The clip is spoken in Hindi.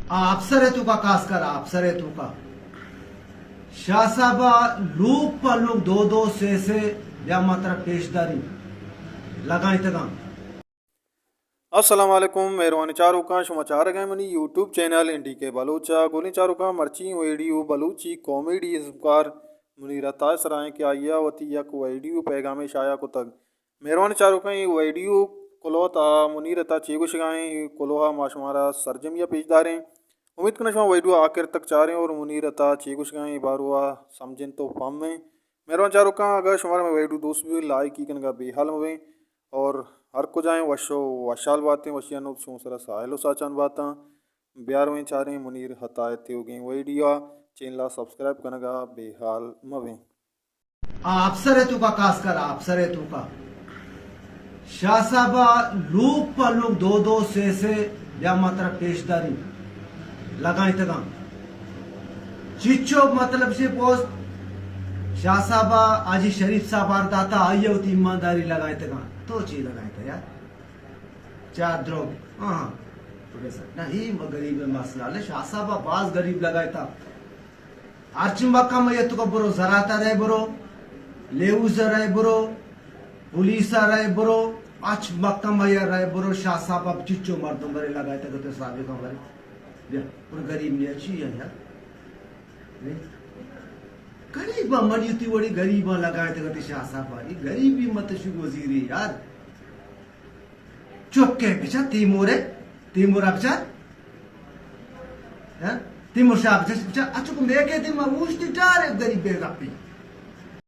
अफसर है तू का खास कर अफसर है तू का शाह साहबा लोग पर लोग दो दो से या मात्रा पेशदारी लगाए तक अस्सलाम वालेकुम मेहरबानी चारों का समाचार गए मनी यूट्यूब चैनल इंडी के बलूचा गोली चारों का मर्ची वीडियो बलूची कॉमेडी इसकार मुनीरा ताज सराय के आया वती यक वीडियो पैगाम शाया को तक मेहरबानी चारों का ये वीडियो कोलोता मुनीरता चीगुश गाएँ कोलोहा माशमारा सरजमिया पेशदारें उम्मीद करना शुमा वीडियो आखिर तक चाह रहे और मुनीरता चीगुश गाएँ बारुआ समझन तो फम में मेहरबानी चारों का अगर शुमार में वीडियो दोस्त भी लाइक की कन का बेहाल में और हर को जाएँ वशो वशाल बातें वशियानो सरा साहलो साचान बातें ब्यार में चाह रहे मुनीर हतायत हो गई वीडियो चैनल सब्सक्राइब करने का बेहाल मवें अफसर है तू का खास कर अफसर है तू का शाह साहबा लोग पर लोग दो दो से या मात्रा पेशदारी लगाए तक चिच्चो मतलब से पोस्ट शाह साहबा आजी शरीफ साहब दाता आई होती ईमानदारी लगाए तक तो चीज लगाए थे यार चार द्रोग हाँ नहीं गरीब मसला ले शाह साहबा बाज गरीब लगाए था अर्चिम्बा मैं तो बरो जराता रहे बरो लेऊज रहे बरो पुलिसा रहे बरो अच मक्का मैया रहे बरो शाह साहब अब चिच्चो मर्दों बरे लगाए थे तो साहब का बरे और गरीब ने अच्छी है यार गरीब मनी उतनी बड़ी गरीब लगाए थे शाह साहब ये गरीबी मत शुभ वजीरी यार चुप के बेचा तिमोर है तिमोर बेचा तिमोर शाह बेचा अच्छा को मैं कहती मैं उस टारे गरीब बेगा